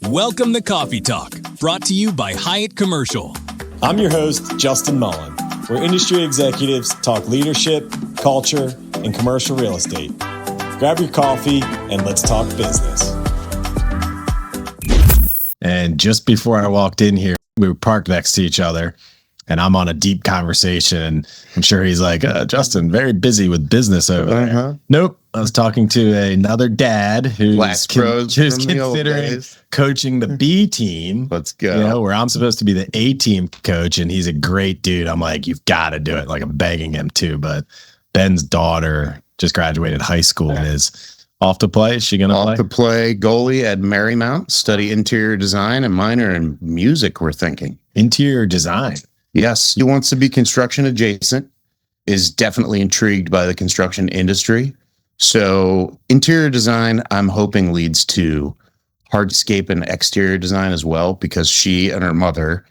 Welcome to Coffee Talk, brought to you by Hyatt Commercial. I'm your host, Justin Mullen, where industry executives talk leadership, culture, and commercial real estate. Grab your coffee and let's talk business. And just before I walked in here, we were parked next to each other and I'm on a deep conversation. I'm sure he's like, Justin, very busy with business over there. Nope. I was talking to another dad who's considering coaching the B team. Let's go. You know, where I'm supposed to be the A team coach, and he's a great dude. I'm like, you've got to do it. Like, I'm begging him to. But Ben's daughter just graduated high school and is off to play. Is she going to play? Off to play goalie at Marymount, study interior design and minor in music, we're thinking. Interior design. Yes. He wants to be construction adjacent, is definitely intrigued by the construction industry. So interior design, I'm hoping, leads to hardscape and exterior design as well, because she and her mother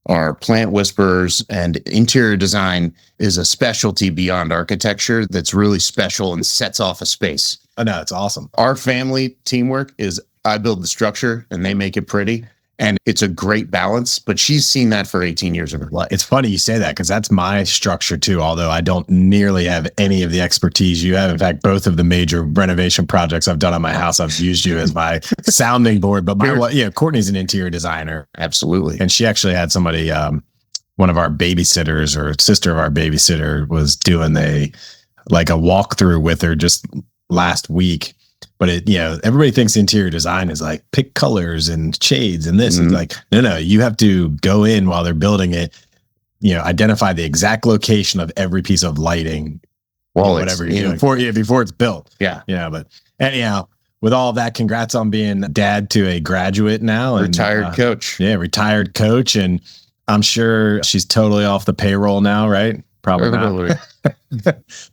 are plant whisperers, and interior design is a specialty beyond architecture that's really special and sets off a space. Oh, no, it's awesome. Our family teamwork is I build the structure and they make it pretty. And it's a great balance, but she's seen that for 18 years of her life. It's funny you say that, because that's my structure too, although I don't nearly have any of the expertise you have. In fact, both of the major renovation projects I've done on my house, I've used you as my sounding board. But Courtney's an interior designer. Absolutely. And she actually had somebody, one of our babysitters or sister of our babysitter was doing a walkthrough with her just last week. But everybody thinks interior design is like pick colors and shades and this. It's like, no, you have to go in while they're building it, identify the exact location of every piece of lighting, whatever you're doing before it's built. Yeah. Yeah. But anyhow, with all of that, congrats on being dad to a graduate now. Retired coach. Yeah. Retired coach. And I'm sure she's totally off the payroll now, right? Probably not.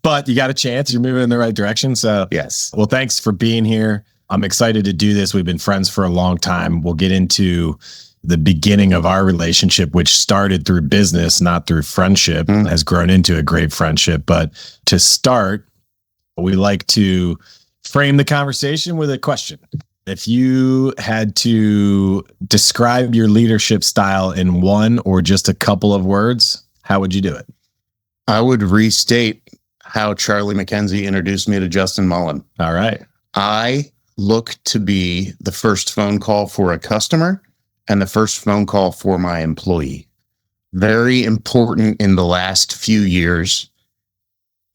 But you got a chance. You're moving in the right direction. So yes. Well, thanks for being here. I'm excited to do this. We've been friends for a long time. We'll get into the beginning of our relationship, which started through business, not through friendship, has grown into a great friendship. But to start, we like to frame the conversation with a question. If you had to describe your leadership style in one or just a couple of words, how would you do it? I would restate how Charlie McKenzie introduced me to Justin Mullen. All right. I look to be the first phone call for a customer and the first phone call for my employee. Very important in the last few years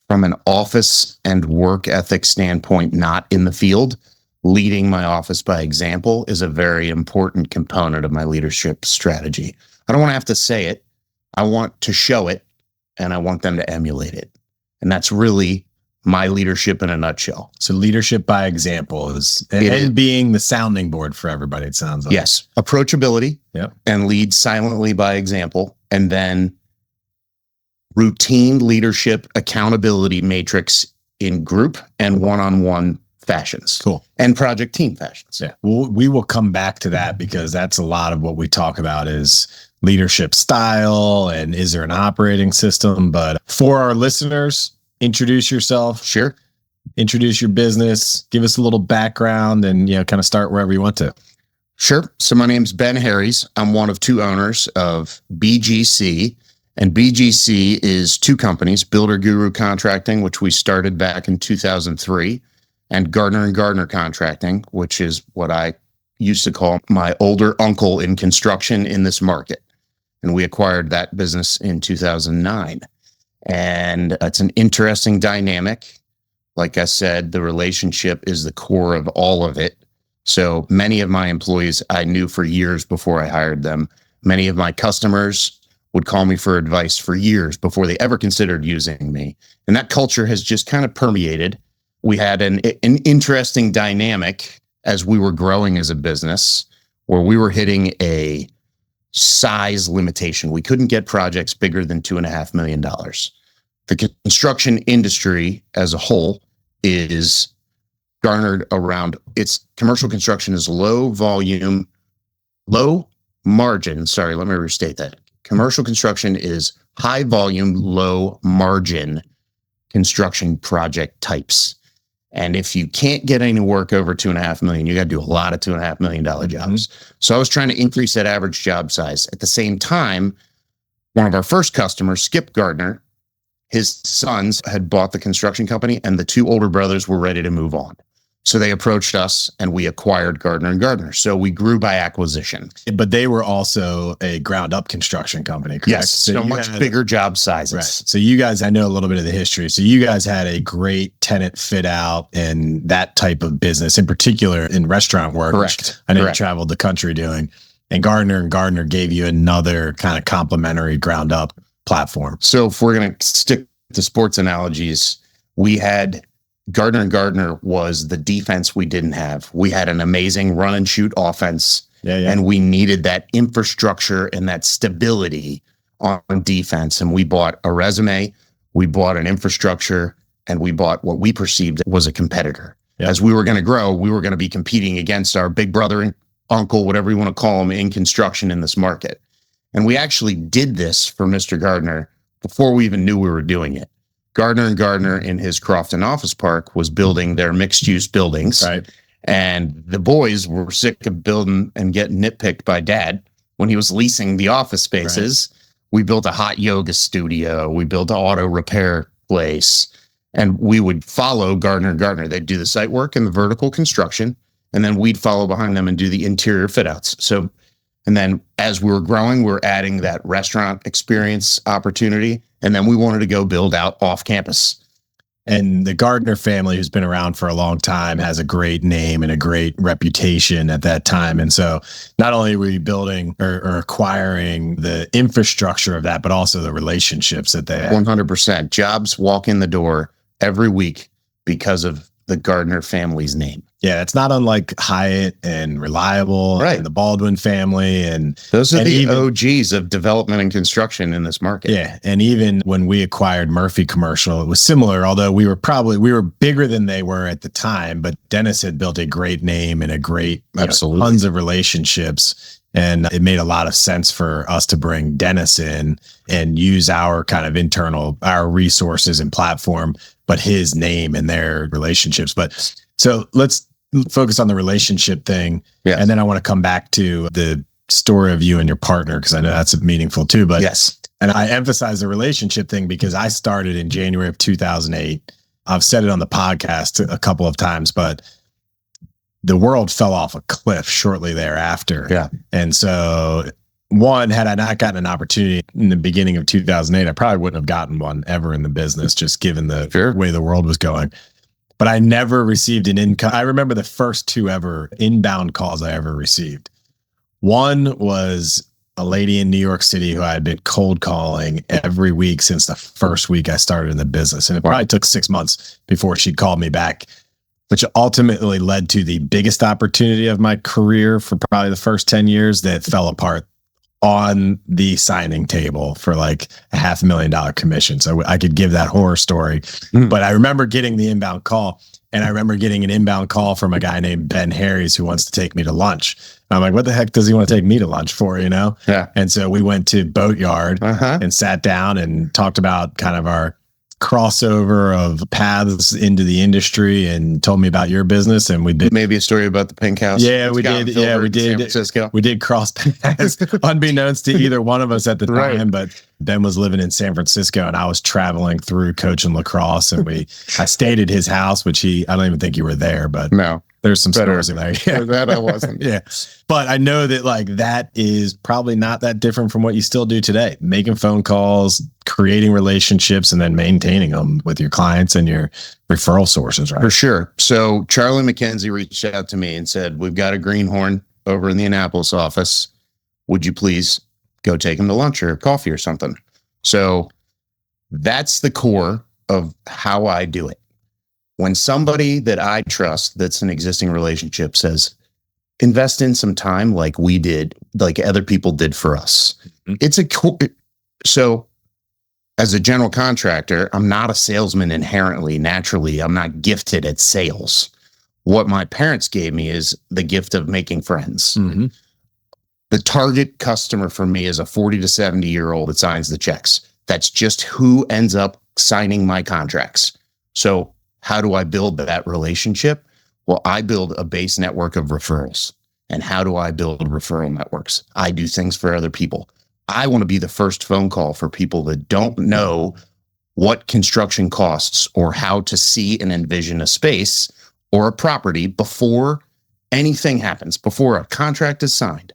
from an office and work ethic standpoint, not in the field. Leading my office by example is a very important component of my leadership strategy. I don't want to have to say it. I want to show it. And I want them to emulate it. And that's really my leadership in a nutshell. So leadership by example is being the sounding board for everybody, it sounds like. Yes. Approachability. Yep. And lead silently by example. And then routine leadership accountability matrix in group and one-on-one fashions. Cool. And project team fashions. Yeah. We will come back to that, because that's a lot of what we talk about is leadership style and is there an operating system. But for our listeners, introduce yourself. Sure. Introduce your business, give us a little background, and kind of start wherever you want to. Sure. So my name's Ben Harries. I'm one of two owners of BGC, and BGC is two companies, BuilderGuru Contracting, which we started back in 2003, and Gardiner Contracting, which is what I used to call my older uncle in construction in this market. And we acquired that business in 2009. And it's an interesting dynamic. Like I said, the relationship is the core of all of it. So many of my employees I knew for years before I hired them. Many of my customers would call me for advice for years before they ever considered using me. And that culture has just kind of permeated. We had an interesting dynamic as we were growing as a business, where we were hitting a size limitation. We couldn't get projects bigger than $2.5 million. The construction industry as a whole is garnered around, its commercial construction is low margin. Sorry, let me restate that. Commercial construction is high volume, low margin construction project types. And if you can't get any work over $2.5 million, you got to do a lot of $2.5 million jobs. So I was trying to increase that average job size. At the same time, one of our first customers, Skip Gardiner, his sons had bought the construction company and the two older brothers were ready to move on. So they approached us and we acquired Gardiner and Gardiner. So we grew by acquisition. But they were also a ground up construction company, correct? Yes, so much bigger job sizes. Right. So you guys, I know a little bit of the history. So you guys had a great tenant fit out and that type of business, in particular in restaurant work. Correct. I know you traveled the country doing. And Gardiner and Gardiner gave you another kind of complementary ground up platform. So if we're going to stick to sports analogies, we had Gardiner and Gardiner was the defense we didn't have. We had an amazing run and shoot offense, and we needed that infrastructure and that stability on defense. And we bought a resume, we bought an infrastructure, and we bought what we perceived was a competitor. Yep. As we were going to grow, we were going to be competing against our big brother and uncle, whatever you want to call them, in construction in this market. And we actually did this for Mr. Gardiner before we even knew we were doing it. Gardiner and Gardiner in his Crofton office park was building their mixed-use buildings. Right. And the boys were sick of building and getting nitpicked by dad when he was leasing the office spaces. Right. We built a hot yoga studio. We built an auto repair place. And we would follow Gardiner and Gardiner. They'd do the site work and the vertical construction. And then we'd follow behind them and do the interior fit outs. So, and then as we were growing, we're adding that restaurant experience opportunity. And then we wanted to go build out off campus. And the Gardiner family, who's been around for a long time, has a great name and a great reputation at that time. And so not only were you building or acquiring the infrastructure of that, but also the relationships that they have. 100%. Jobs walk in the door every week because of the Gardiner family's name. Yeah, it's not unlike Hyatt and Reliable and the Baldwin family. And those are the OGs of development and construction in this market. Yeah. And even when we acquired Murphy Commercial, it was similar, although we were bigger than they were at the time, but Dennis had built a great name and a great, tons of relationships. And it made a lot of sense for us to bring Dennis in and use our kind of our resources and platform, but his name and their relationships. But so let's focus on the relationship thing. Yes. And then I want to come back to the story of you and your partner, because I know that's meaningful too. But yes. And I emphasize the relationship thing because I started in January of 2008. I've said it on the podcast a couple of times, but the world fell off a cliff shortly thereafter. Yeah. And so had I not gotten an opportunity in the beginning of 2008, I probably wouldn't have gotten one ever in the business, just given the way the world was going. But I never received an income. I remember the first two ever inbound calls I ever received. One was a lady in New York City who I had been cold calling every week since the first week I started in the business. And it probably took 6 months before she called me back, which ultimately led to the biggest opportunity of my career for probably the first 10 years that fell apart on the signing table for like $500,000 commission. So I could give that horror story, but I remember getting the inbound call, and I remember getting an inbound call from a guy named Ben Harries who wants to take me to lunch. And I'm like, what the heck does he want to take me to lunch for, Yeah. And so we went to Boatyard and sat down and talked about kind of our crossover of paths into the industry, and told me about your business. And we did maybe a story about the pink house. Yeah, we did. Yeah, we did. San Francisco. We did cross paths unbeknownst to either one of us at the time, but Ben was living in San Francisco and I was traveling through coaching lacrosse, and I stayed at his house, which I don't even think you were there, but no. There's some stories in there. Yeah. That I wasn't. Yeah. But I know that that is probably not that different from what you still do today. Making phone calls, creating relationships, and then maintaining them with your clients and your referral sources, right? For sure. So Charlie McKenzie reached out to me and said, we've got a greenhorn over in the Annapolis office. Would you please go take him to lunch or coffee or something? So that's the core of how I do it. When somebody that I trust, that's an existing relationship, says, invest in some time like we did, like other people did for us. Mm-hmm. So as a general contractor, I'm not a salesman inherently, naturally. I'm not gifted at sales. What my parents gave me is the gift of making friends. Mm-hmm. The target customer for me is a 40 to 70-year-old that signs the checks. That's just who ends up signing my contracts. So how do I build that relationship? Well, I build a base network of referrals. And how do I build referral networks? I do things for other people. I want to be the first phone call for people that don't know what construction costs or how to see and envision a space or a property before anything happens, before a contract is signed.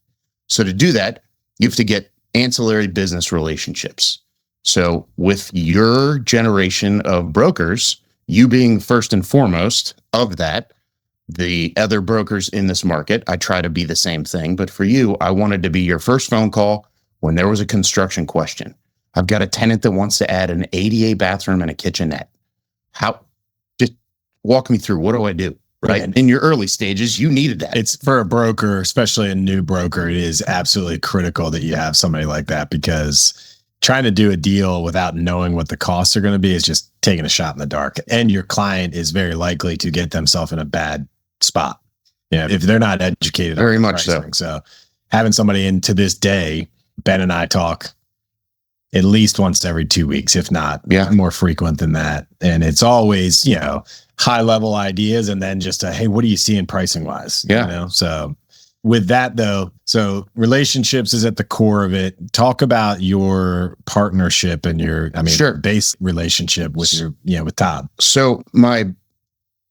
So to do that, you have to get ancillary business relationships. So with your generation of brokers, you being first and foremost of that, the other brokers in this market, I try to be the same thing. But for you, I wanted to be your first phone call when there was a construction question. I've got a tenant that wants to add an ADA bathroom and a kitchenette. Just walk me through. What do I do? Right. In your early stages, you needed that. It's for a broker, especially a new broker. It is absolutely critical that you have somebody like that, because trying to do a deal without knowing what the costs are going to be is just taking a shot in the dark. And your client is very likely to get themselves in a bad spot. Yeah. If they're not educated. Very much so. So having somebody in to this day, Ben and I talk at least once every 2 weeks, if not more frequent than that. And it's always, high level ideas. And then just hey, what are you seeing pricing wise? Yeah. So with that though, so relationships is at the core of it. Talk about your partnership and your, base relationship with with Todd. So my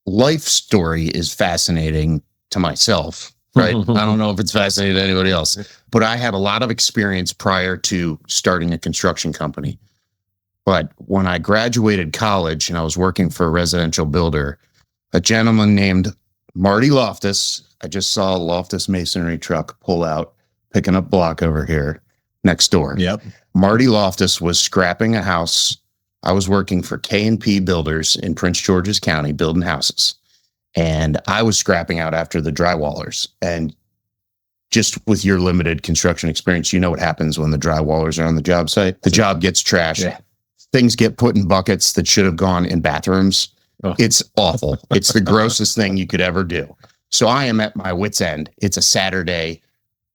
life story is fascinating to myself, right? I don't know if it's fascinating to anybody else, but I had a lot of experience prior to starting a construction company. But when I graduated college and I was working for a residential builder, a gentleman named Marty Loftus, I just saw a Loftus masonry truck pull out, picking up block over here next door. Yep. Marty Loftus was scrapping a house. I was working for K&P Builders in Prince George's County, building houses. And I was scrapping out after the drywallers. And just with your limited construction experience, you know what happens when the drywallers are on the job site. The job gets trashed. Yeah. Things get put in buckets that should have gone in bathrooms. Oh. It's awful. It's the grossest thing you could ever do. So I am at my wit's end. It's a Saturday.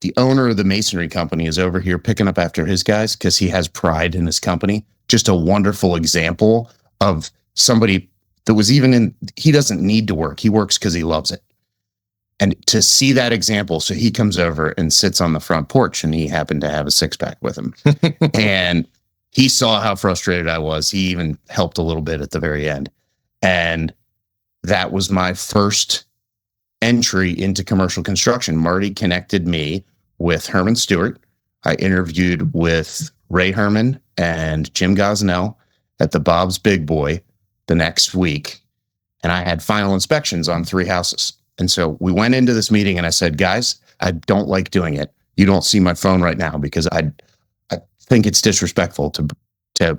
The owner of the masonry company is over here picking up after his guys because he has pride in his company. Just a wonderful example of somebody that was he doesn't need to work. He works because he loves it. And to see that example, so he comes over and sits on the front porch, and he happened to have a six-pack with him. And he saw how frustrated I was. He even helped a little bit at the very end. And that was my first entry into commercial construction. Marty connected me with Herman Stewart. I interviewed with Ray Herman and Jim Gosnell at the Bob's Big Boy the next week. And I had final inspections on 3 houses. And so we went into this meeting and I said, guys, I don't like doing it. You don't see my phone right now because I think it's disrespectful to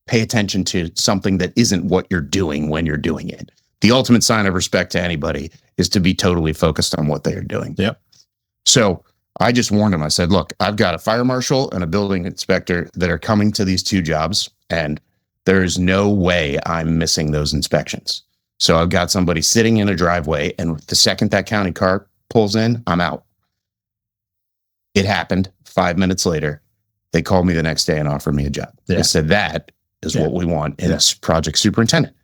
pay attention to something that isn't what you're doing when you're doing it. The ultimate sign of respect to anybody is to be totally focused on what they are doing. Yep. So I just warned him. I said, look, I've got a fire marshal and a building inspector that are coming to these 2 jobs, and there is no way I'm missing those inspections. So I've got somebody sitting in a driveway, and the second that county car pulls in, I'm out. It happened. 5 minutes later, they called me the next day and offered me a job. They said, that is what we want in this project superintendent.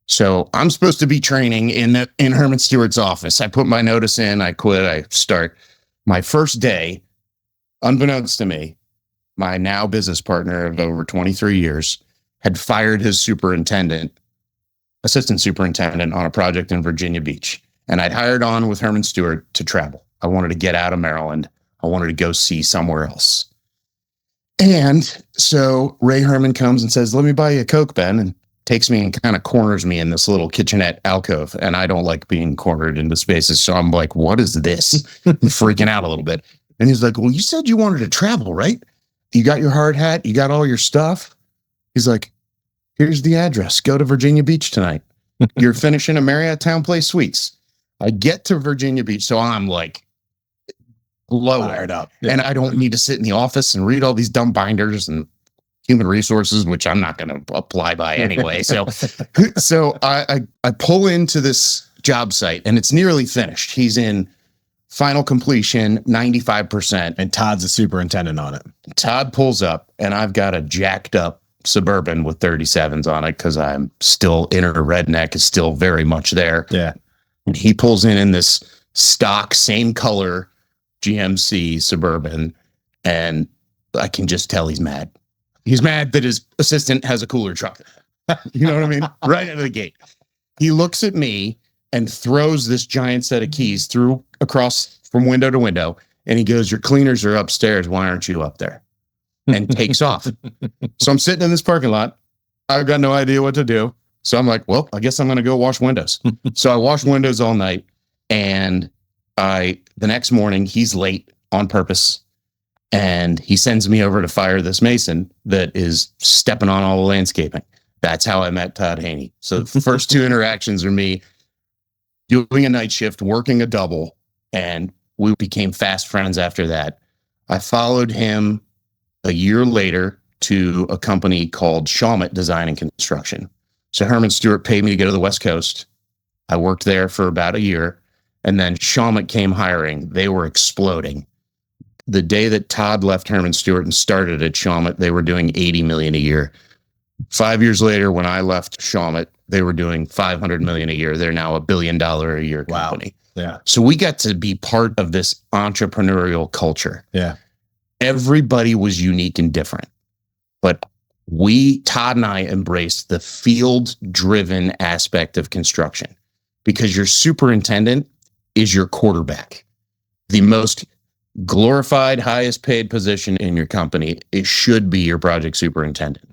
So I'm supposed to be training in Herman Stewart's office. I put my notice in, I quit, I start. My first day, unbeknownst to me, my now business partner of over 23 years had fired his assistant superintendent on a project in Virginia Beach. And I'd hired on with Herman Stewart to travel. I wanted to get out of Maryland. I wanted to go see somewhere else. And so Ray Herman comes and says, let me buy you a Coke, Ben, and takes me and kind of corners me in this little kitchenette alcove. And I don't like being cornered into spaces. So I'm like, what is this? I'm freaking out a little bit. And he's like, well, you said you wanted to travel, right? You got your hard hat. You got all your stuff. He's like, here's the address. Go to Virginia Beach tonight. You're finishing a Marriott Town Place Suites. I get to Virginia Beach. So I'm like, fired up. And I don't need to sit in the office and read all these dumb binders and human resources, which I'm not going to apply by anyway. So I pull into this job site and it's nearly finished. He's in final completion, 95%. And Todd's the superintendent on it. Todd pulls up and I've got a jacked up Suburban with 37s on it because I'm still inner redneck is still very much there. Yeah. And he pulls in this stock, same color GMC Suburban, and I can just tell he's mad. He's mad that his assistant has a cooler truck. You know what I mean? Right out of the gate. He looks at me and throws this giant set of keys through across from window to window. And he goes, your cleaners are upstairs. Why aren't you up there? And takes off. So I'm sitting in this parking lot. I've got no idea what to do. So I'm like, well, I guess I'm going to go wash windows. So I wash windows all night. And the next morning, he's late on purpose. And he sends me over to fire this mason that is stepping on all the landscaping. That's how I met Todd Haney. So the first two interactions are me doing a night shift, working a double, and we became fast friends after that. I followed him a year later to a company called Shawmut Design and Construction. So Herman Stewart paid me to go to the West Coast. I worked there for about a year, and then Shawmut came hiring. They were exploding. The day that Todd left Herman Stewart and started at Shawmut, they were doing $80 million a year. 5 years later, when I left Shawmut, they were doing $500 million a year. They're now $1 billion a year company. Wow. Yeah. So we got to be part of this entrepreneurial culture. Yeah. Everybody was unique and different, but Todd and I embraced the field-driven aspect of construction because your superintendent is your quarterback. The most glorified, highest paid position in your company, it should be your project superintendent.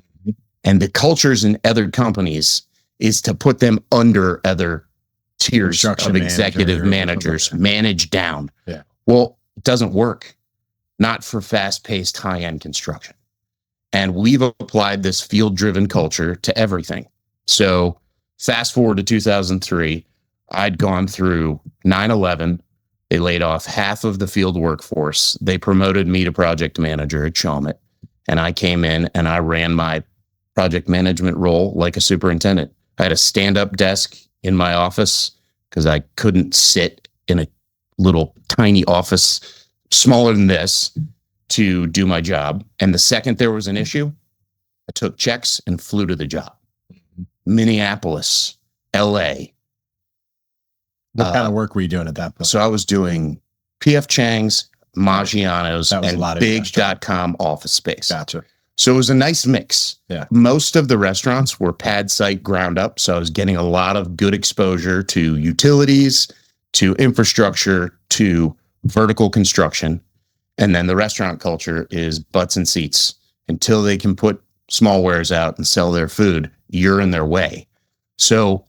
And the cultures in other companies is to put them under other tiers of executive managers, manage down. Yeah. Well, it doesn't work. Not for fast-paced, high-end construction. And we've applied this field-driven culture to everything. So fast forward to 2003, I'd gone through 9/11. They laid off half of the field workforce. They promoted me to project manager at Shawmut. And I came in and I ran my project management role like a superintendent. I had a stand-up desk in my office because I couldn't sit in a little tiny office smaller than this to do my job. And the second there was an issue, I took checks and flew to the job. Minneapolis, LA. What kind of work were you doing at that point? So I was doing PF Chang's, Maggiano's, and big.com office space. Gotcha. So it was a nice mix. Yeah. Most of the restaurants were pad site ground up. So I was getting a lot of good exposure to utilities, to infrastructure, to vertical construction. And then the restaurant culture is butts and seats. Until they can put small wares out and sell their food, you're in their way. So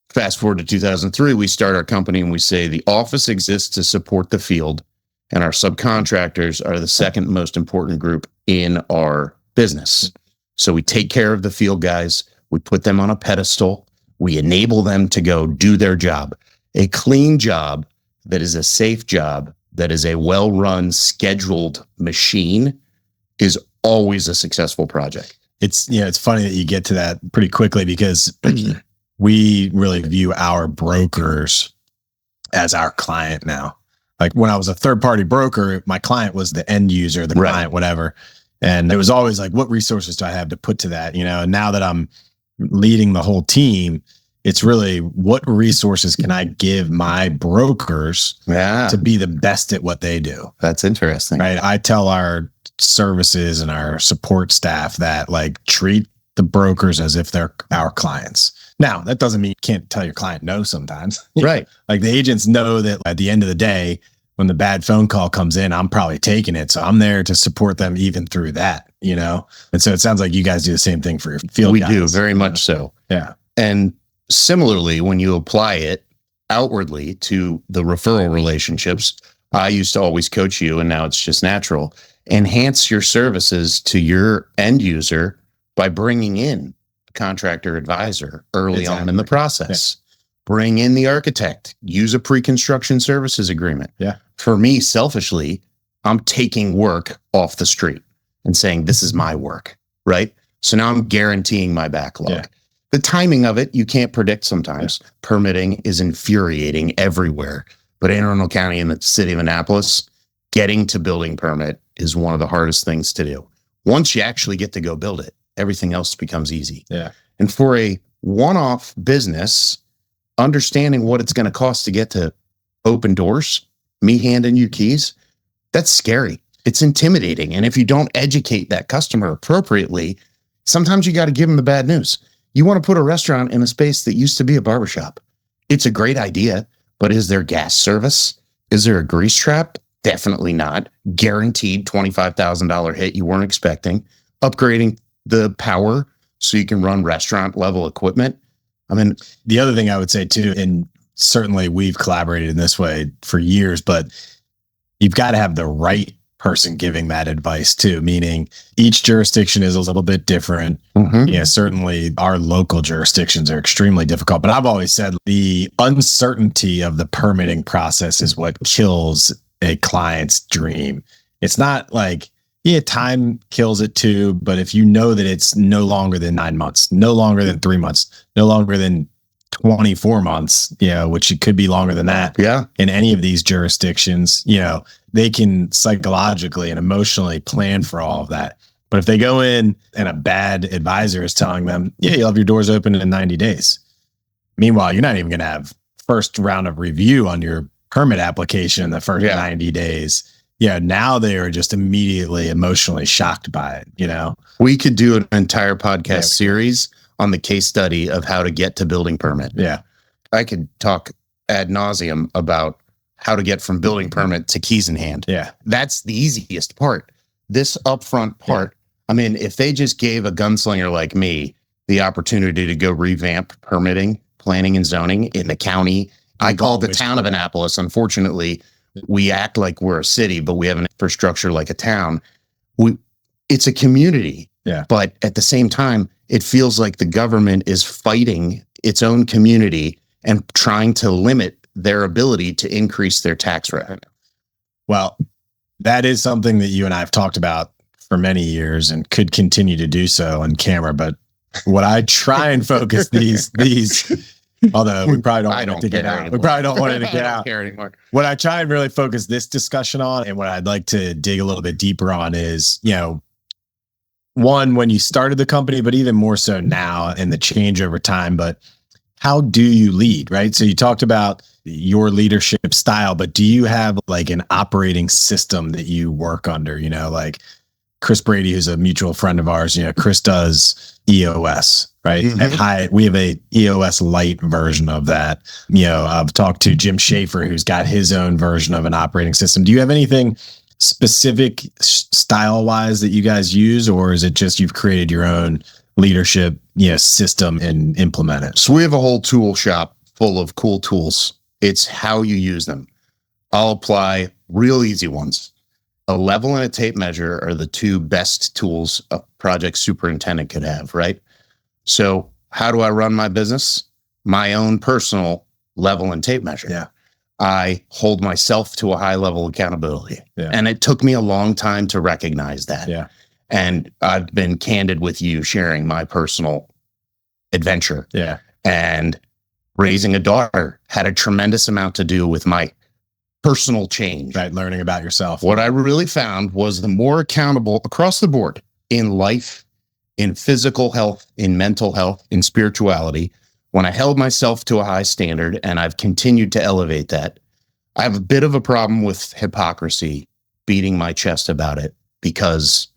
fast forward to 2003, we start our company and we say the office exists to support the field, and our subcontractors are the second most important group in our business. So we take care of the field guys. We put them on a pedestal. We enable them to go do their job. A clean job that is a safe job, that is a well-run, scheduled machine is always a successful project. It's funny that you get to that pretty quickly because we really view our brokers as our client now. Like when I was a third-party broker, my client was the end user, the client, whatever. And it was always like, what resources do I have to put to that? And now that I'm leading the whole team, it's really what resources can I give my brokers to be the best at what they do? That's interesting. Right. I tell our services and our support staff that treat the brokers as if they're our clients. Now, that doesn't mean you can't tell your client no sometimes. Right. Like the agents know that at the end of the day, when the bad phone call comes in, I'm probably taking it. So I'm there to support them even through that, And so it sounds like you guys do the same thing for your field guys. We do, very much so. Yeah. And similarly, when you apply it outwardly to the referral relationships, I used to always coach you, and now it's just natural. Enhance your services to your end user by bringing in a contractor advisor early on in the process. Yeah. Bring in the architect. Use a pre-construction services agreement. Yeah. For me, selfishly, I'm taking work off the street and saying, this is my work, right? So now I'm guaranteeing my backlog. Yeah. The timing of it, you can't predict sometimes. Yeah. Permitting is infuriating everywhere. But Anne Arundel County and the city of Annapolis, getting to building permit is one of the hardest things to do. Once you actually get to go build it, everything else becomes easy. Yeah. And for a one-off business, understanding what it's going to cost to get to open doors, me handing you keys, that's scary. It's intimidating. And if you don't educate that customer appropriately, sometimes you got to give them the bad news. You want to put a restaurant in a space that used to be a barbershop. It's a great idea, but is there gas service? Is there a grease trap? Definitely not. Guaranteed $25,000 hit you weren't expecting. Upgrading the power so you can run restaurant level equipment. I mean, the other thing I would say too, and certainly we've collaborated in this way for years, but you've got to have the right person giving that advice too, meaning each jurisdiction is a little bit different. Yeah, certainly our local jurisdictions are extremely difficult, but I've always said the uncertainty of the permitting process is what kills a client's dream. It's not like, yeah, time kills it too, but if you know that it's no longer than 9 months, no longer than 3 months, no longer than 24 months, which it could be longer than that. Yeah. In any of these jurisdictions, they can psychologically and emotionally plan for all of that. But if they go in and a bad advisor is telling them, yeah, you'll have your doors open in 90 days. Meanwhile, you're not even going to have first round of review on your permit application in the first 90 days. Yeah. Now they are just immediately emotionally shocked by it. We could do an entire podcast series on the case study of how to get to building permit. Yeah. I could talk ad nauseum about how to get from building permit to keys in hand. Yeah. That's the easiest part. This upfront part, I mean, if they just gave a gunslinger like me the opportunity to go revamp permitting, planning and zoning in the county, I call the town of Annapolis. Unfortunately, we act like we're a city, but we have an infrastructure like a town. It's a community. Yeah. But at the same time, it feels like the government is fighting its own community and trying to limit their ability to increase their tax revenue. Well, that is something that you and I have talked about for many years and could continue to do so on camera. But what I try and focus these, although we probably don't want it to get out. We probably don't want it to get out. Care anymore. What I try and really focus this discussion on, and what I'd like to dig a little bit deeper on is, one, when you started the company, but even more so now and the change over time, but how do you lead, right? So you talked about your leadership style, but do you have like an operating system that you work under? Like Chris Brady, who's a mutual friend of ours, Chris does EOS, right? At Hyatt, we have a EOS light version of that. I've talked to Jim Schaefer, who's got his own version of an operating system. Do you have anything specific style wise that you guys use, or is it just you've created your own leadership system and implement it? So we have a whole tool shop full of cool tools. It's how you use them. I'll apply real easy ones. A level and a tape measure are the two best tools a project superintendent could have, right? So how do I run my business? My own personal level and tape measure. Yeah. I hold myself to a high level of accountability. Yeah. And it took me a long time to recognize that. Yeah. And I've been candid with you, sharing my personal adventure. Yeah. And raising a daughter had a tremendous amount to do with my personal change. Right. Learning about yourself. What I really found was the more accountable across the board in life, in physical health, in mental health, in spirituality, when I held myself to a high standard, and I've continued to elevate that, I have a bit of a problem with hypocrisy, beating my chest about it, because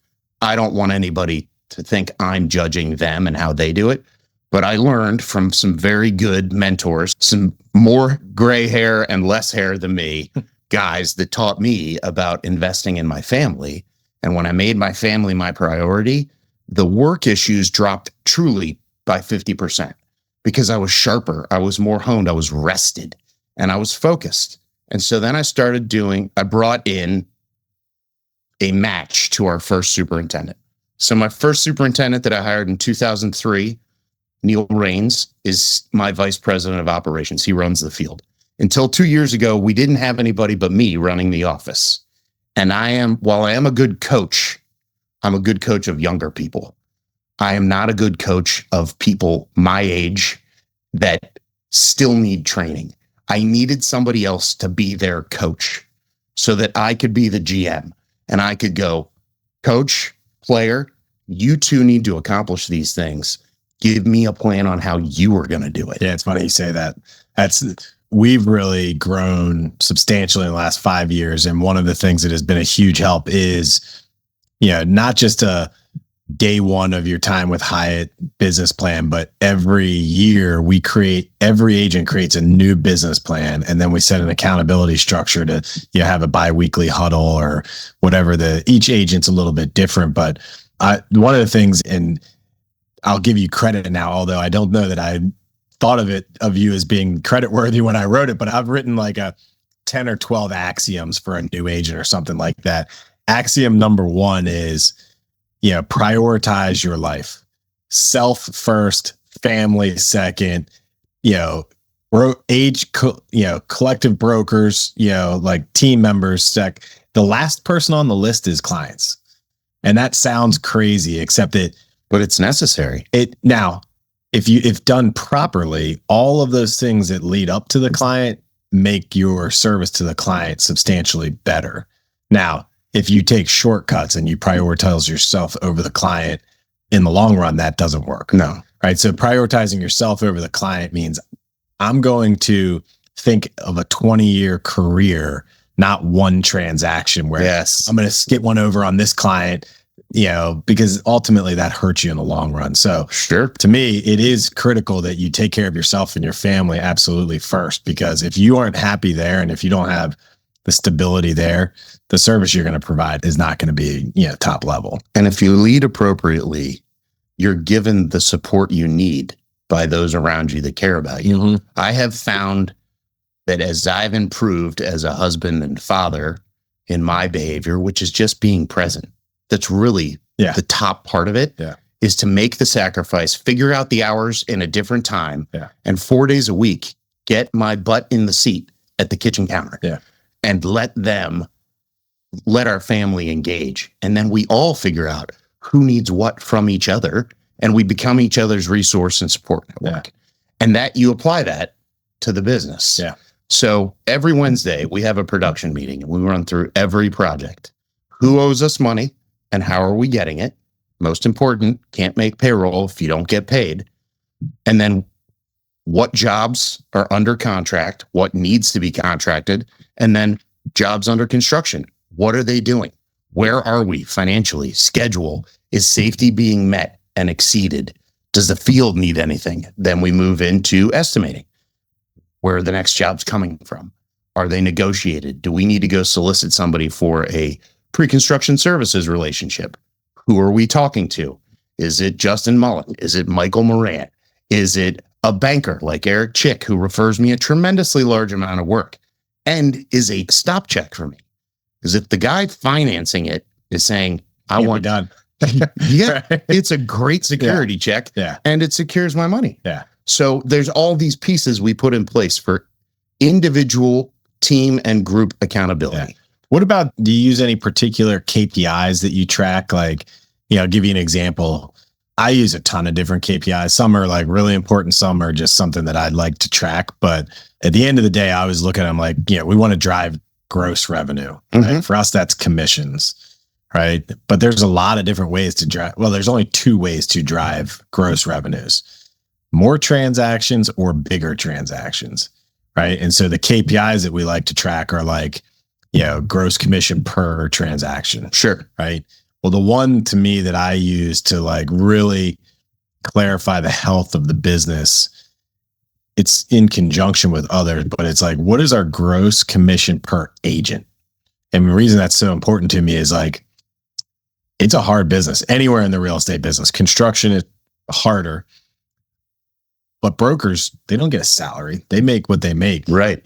I don't want anybody to think I'm judging them and how they do it. But I learned from some very good mentors, some more gray hair and less hair than me, guys that taught me about investing in my family. And when I made my family my priority, the work issues dropped truly by 50%. Because I was sharper, I was more honed, I was rested, and I was focused. And so then I brought in a match to our first superintendent. So my first superintendent that I hired in 2003, Neil Raines, is my vice president of operations. He runs the field. Until 2 years ago, we didn't have anybody but me running the office. And while I am a good coach, I'm a good coach of younger people. I am not a good coach of people my age that still need training. I needed somebody else to be their coach so that I could be the GM and I could go, Coach, player, you two need to accomplish these things. Give me a plan on how you are going to do it. Yeah, it's funny you say that. We've really grown substantially in the last 5 years. And one of the things that has been a huge help is, not just a day one of your time with Hyatt business plan, but every year every agent creates a new business plan. And then we set an accountability structure to, have a bi-weekly huddle or whatever. Each agent's a little bit different, but one of the things, and I'll give you credit now, although I don't know that I thought of you as being credit worthy when I wrote it, but I've written like a 10 or 12 axioms for a new agent or something like that. Axiom number 1 is, prioritize your life. Self first, family second, collective brokers, like team members the last person on the list is clients. And that sounds crazy, except but it's necessary. If done properly, all of those things that lead up to the client make your service to the client substantially better. Now, if you take shortcuts and you prioritize yourself over the client, in the long run, that doesn't work. No. Right. So prioritizing yourself over the client means I'm going to think of a 20-year career, not one transaction where I'm going to skip one over on this client, because ultimately that hurts you in the long run. So sure, to me, it is critical that you take care of yourself and your family absolutely first, because if you aren't happy there and if you don't have the stability there, the service you're going to provide is not going to be, top level. And if you lead appropriately, you're given the support you need by those around you that care about you. Mm-hmm. I have found that as I've improved as a husband and father in my behavior, which is just being present, that's really the top part of it, is to make the sacrifice, figure out the hours in a different time, and 4 days a week, get my butt in the seat at the kitchen counter and let our family engage. And then we all figure out who needs what from each other, and we become each other's resource and support network. And that you apply that to the business. So every Wednesday we have a production meeting and we run through every project. Who owes us money and how are we getting it? Most important, can't make payroll if you don't get paid. And then what jobs are under contract, what needs to be contracted, and then jobs under construction. What are they doing? Where are we financially? Schedule. Is safety being met and exceeded? Does the field need anything? Then we move into estimating. Where are the next jobs coming from? Are they negotiated? Do we need to go solicit somebody for a pre-construction services relationship? Who are we talking to? Is it Justin Mullen? Is it Michael Moran? Is it a banker like Eric Chick, who refers me a tremendously large amount of work and is a stop check for me? Because if the guy financing it is saying, I want done. It's a great security check and it secures my money. So there's all these pieces we put in place for individual, team, and group accountability. What about, do you use any particular KPIs that you track? Like, I'll give you an example. I use a ton of different KPIs. Some are like really important. Some are just something that I'd like to track. But at the end of the day, I always look at them like, we want to drive gross revenue. Right? For us, that's commissions, right? But there's a lot of different ways to drive. Well, there's only 2 ways to drive gross revenues: more transactions or bigger transactions, right? And so the KPIs that we like to track are like, gross commission per transaction. Sure. Right. Well, the one to me that I use to like really clarify the health of the business, it's in conjunction with others, but it's like, what is our gross commission per agent? And the reason that's so important to me is like, it's a hard business anywhere in the real estate business. Construction is harder, but brokers, they don't get a salary. They make what they make. Right.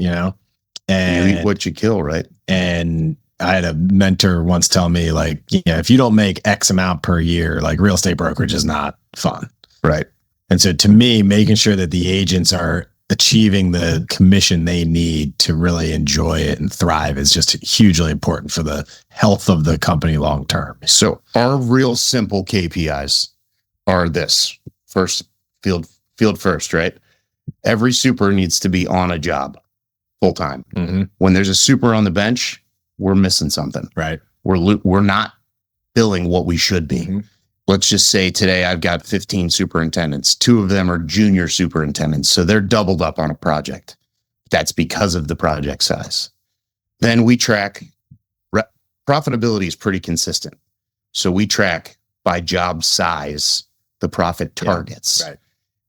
And you eat what you kill, right? And I had a mentor once tell me, like, if you don't make X amount per year, like, real estate brokerage is not fun. Right. And so to me, making sure that the agents are achieving the commission they need to really enjoy it and thrive is just hugely important for the health of the company long term. So our real simple KPIs are this: first, field first, right? Every super needs to be on a job full time. When there's a super on the bench, we're missing something. Right. We're not billing what we should be. Mm-hmm. Let's just say today I've got 15 superintendents. 2 of them are junior superintendents. So they're doubled up on a project. That's because of the project size. Then we track profitability is pretty consistent. So we track by job size, the profit targets. Right.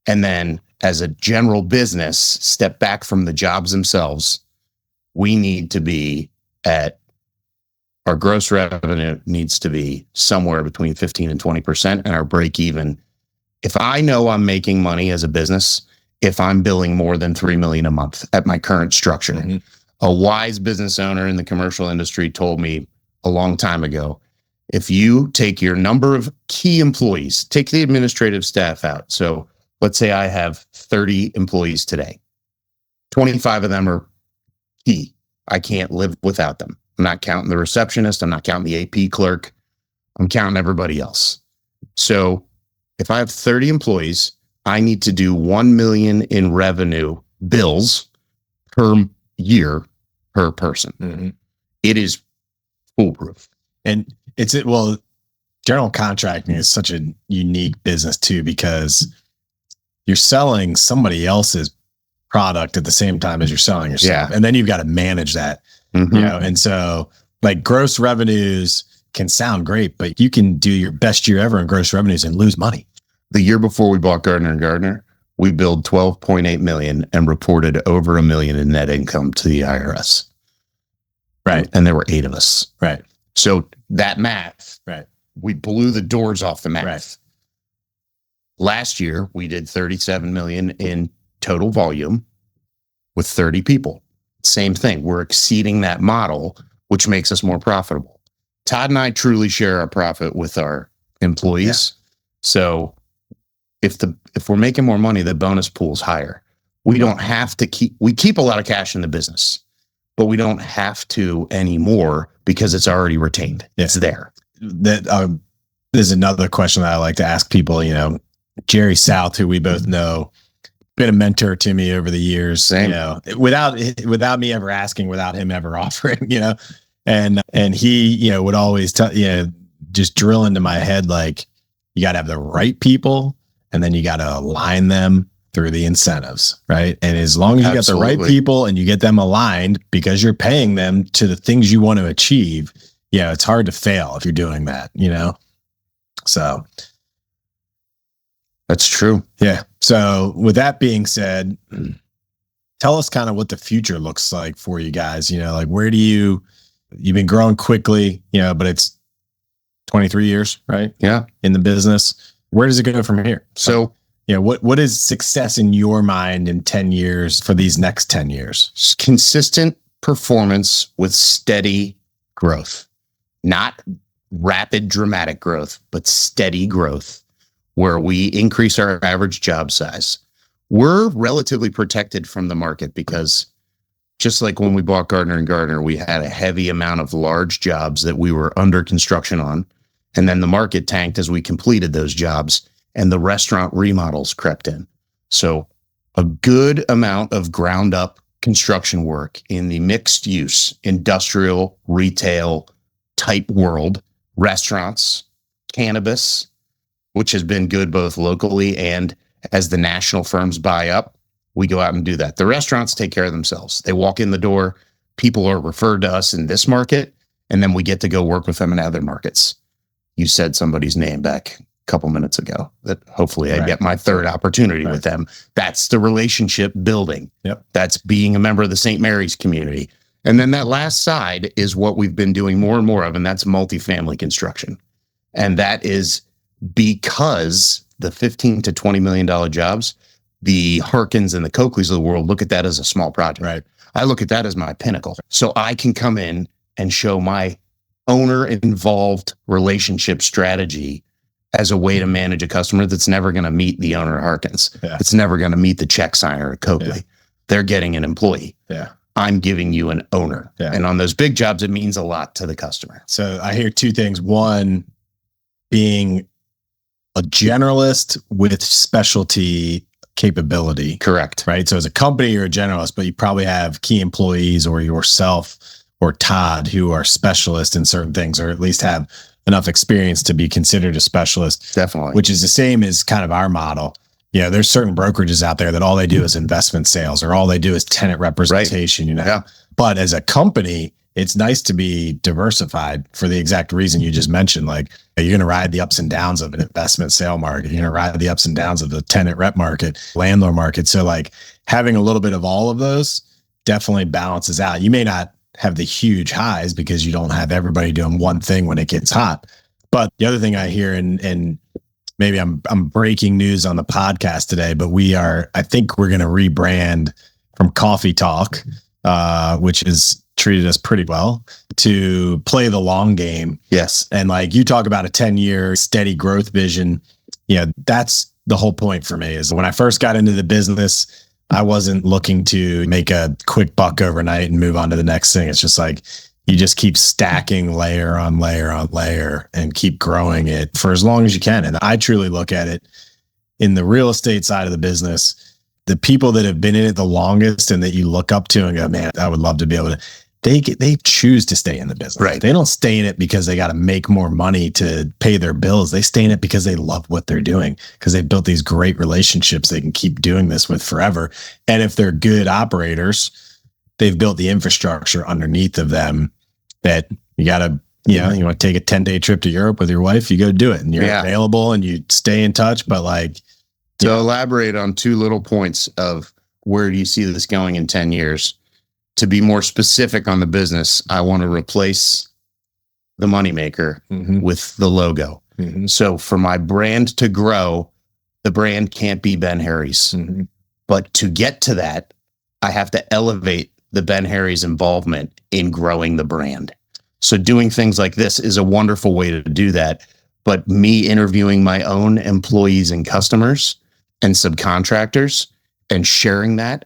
And then as a general business, step back from the jobs themselves. We need to be at our gross revenue needs to be somewhere between 15 and 20%, and our break even. If I know I'm making money as a business, if I'm billing more than $3 million a month at my current structure, Mm-hmm. a wise business owner in the commercial industry told me a long time ago, if you take your number of key employees, take the administrative staff out. So let's say I have 30 employees today. 25 of them are key. I can't live without them. I'm not counting the receptionist. I'm not counting the AP clerk. I'm counting everybody else. So if I have 30 employees, I need to do 1 million in revenue bills per year per person. Mm-hmm. It is foolproof. And general contracting is such a unique business too, because you're selling somebody else's product at the same time as you're selling yourself. Yeah. And then you've got to manage that. Mm-hmm. You know, and so like gross revenues can sound great, but you can do your best year ever in gross revenues and lose money. The year before we bought Gardiner and Gardiner, we billed 12.8 million and reported over $1 million in net income to the IRS. Right. And there were 8 of us. Right. So that math, Right. we blew the doors off the math. Right. Last year, we did 37 million in total volume with 30 people. Same thing. We're exceeding that model, which makes us more profitable. Todd and I truly share our profit with our employees. Yeah. So if we're making more money, the bonus pool's higher. We don't have to we keep a lot of cash in the business, but we don't have to anymore because it's already retained. Yeah. It's there. There's another question that I like to ask people, Jerry South, who we both know, been a mentor to me over the years. Same. Without me ever asking, without him ever offering, and he, would always tell, just drill into my head, like, you got to have the right people, and then you got to align them through the incentives, right? And as long as you got the right people and you get them aligned because you're paying them to the things you want to achieve, it's hard to fail if you're doing that, So that's true. Yeah. So with that being said, tell us kind of what the future looks like for you guys. Like where do you've been growing quickly, but it's 23 years, right? Yeah. In the business. Where does it go from here? So, what is success in your mind in 10 years for these next 10 years? Consistent performance with steady growth, not rapid, dramatic growth, but steady growth where we increase our average job size. We're relatively protected from the market because just like when we bought Gardiner and Gardiner, we had a heavy amount of large jobs that we were under construction on. And then the market tanked as we completed those jobs and the restaurant remodels crept in. So a good amount of ground up construction work in the mixed use, industrial, retail type world, restaurants, cannabis, which has been good both locally and as the national firms buy up, we go out and do that. The restaurants take care of themselves. They walk in the door, people are referred to us in this market, and then we get to go work with them in other markets. You said somebody's name back a couple minutes ago that hopefully I get my third opportunity with them. That's the relationship building. Yep. That's being a member of the St. Mary's community. And then that last side is what we've been doing more and more of, and that's multifamily construction. And that is because the $15 to $20 million jobs, the Harkins and the Coakleys of the world look at that as a small project. Right. I look at that as my pinnacle. So I can come in and show my owner-involved relationship strategy as a way to manage a customer that's never going to meet the owner of Harkins. Yeah. It's never going to meet the check signer at Coakley. Yeah. They're getting an employee. Yeah. I'm giving you an owner. Yeah. And on those big jobs, it means a lot to the customer. So I hear 2 things. One, being a generalist with specialty capability. Correct. Right. So as a company, you're a generalist, but you probably have key employees or yourself or Todd who are specialists in certain things, or at least have enough experience to be considered a specialist. Definitely. Which is the same as kind of our model. There's certain brokerages out there that all they do is investment sales or all they do is tenant representation, Yeah. But as a company, it's nice to be diversified for the exact reason you just mentioned. Like, you're going to ride the ups and downs of an investment sale market. You're going to ride the ups and downs of the tenant rep market, landlord market. So like having a little bit of all of those definitely balances out. You may not have the huge highs because you don't have everybody doing one thing when it gets hot. But the other thing I hear, and maybe I'm breaking news on the podcast today, but I think we're going to rebrand from Coffee Talk, which has treated us pretty well, to play the long game. Yes. And like you talk about a 10-year steady growth vision. That's the whole point for me. Is when I first got into the business, I wasn't looking to make a quick buck overnight and move on to the next thing. It's just like, you just keep stacking layer on layer on layer and keep growing it for as long as you can. And I truly look at it in the real estate side of the business, the people that have been in it the longest and that you look up to and go, man, I would love to be able to, they choose to stay in the business. Right. They don't stay in it because they got to make more money to pay their bills. They stay in it because they love what they're doing, because they've built these great relationships they can keep doing this with forever. And if they're good operators, they've built the infrastructure underneath of them that you got to, you want to take a 10-day trip to Europe with your wife, you go do it, and you're available and you stay in touch. But like, to elaborate on two little points of where do you see this going in 10 years? To be more specific on the business, I want to replace the moneymaker with the logo. So for my brand to grow, the brand can't be Ben Harries. But to get to that, I have to elevate the Ben Harries involvement in growing the brand. So doing things like this is a wonderful way to do that. But me interviewing my own employees and customers and subcontractors and sharing that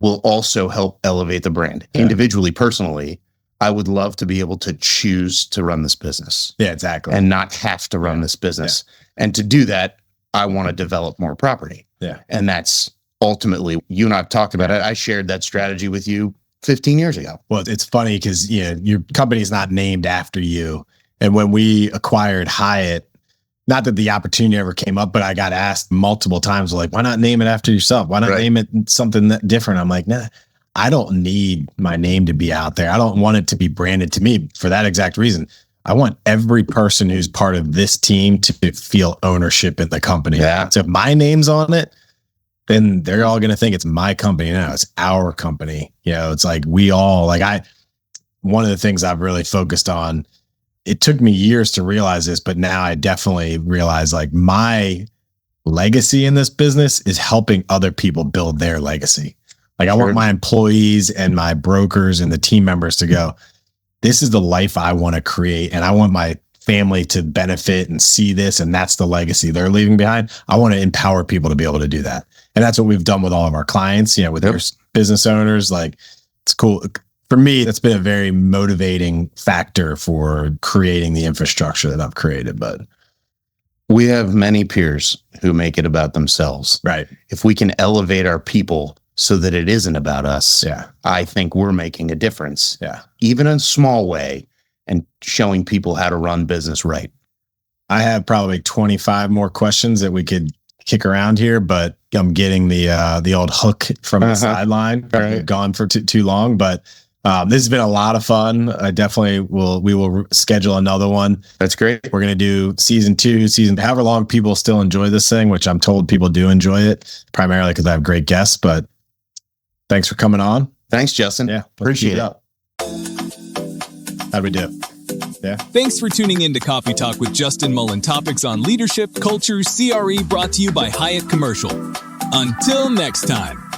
will also help elevate the brand. Individually, personally, I would love to be able to choose to run this business. Yeah, exactly. And not have to run this business. And to do that, I want to develop more property. Yeah. And that's ultimately, you and I've talked about it. I shared that strategy with you 15 years ago. Well, it's funny because your company is not named after you. And when we acquired Hyatt, not that the opportunity ever came up, but I got asked multiple times, like, why not name it after yourself? Why not name it something that different? I'm like, nah, I don't need my name to be out there. I don't want it to be branded to me for that exact reason. I want every person who's part of this team to feel ownership in the company. Yeah. So if my name's on it, then they're all going to think it's my company now. It's our company. It's like we all, one of the things I've really focused on, it took me years to realize this, but now I definitely realize like my legacy in this business is helping other people build their legacy. Like I want my employees and my brokers and the team members to go, this is the life I want to create. And I want my family to benefit and see this. And that's the legacy they're leaving behind. I want to empower people to be able to do that. And that's what we've done with all of our clients, with their business owners. Like, it's cool. For me, that's been a very motivating factor for creating the infrastructure that I've created. But we have many peers who make it about themselves. Right. If we can elevate our people so that it isn't about us, I think we're making a difference. Yeah. Even in a small way, and showing people how to run business right. I have probably 25 more questions that we could kick around here, but I'm getting the old hook from the sideline. Right. Gone for too long, but this has been a lot of fun. I definitely we will schedule another one. That's great. We're going to do season 2, however long people still enjoy this thing, which I'm told people do enjoy it, primarily because I have great guests. But thanks for coming on. Thanks, Justin. Yeah. Appreciate it. How'd we do? Yeah. Thanks for tuning in to Coffee Talk with Justin Mullen. Topics on leadership, culture, CRE, brought to you by Hyatt Commercial. Until next time.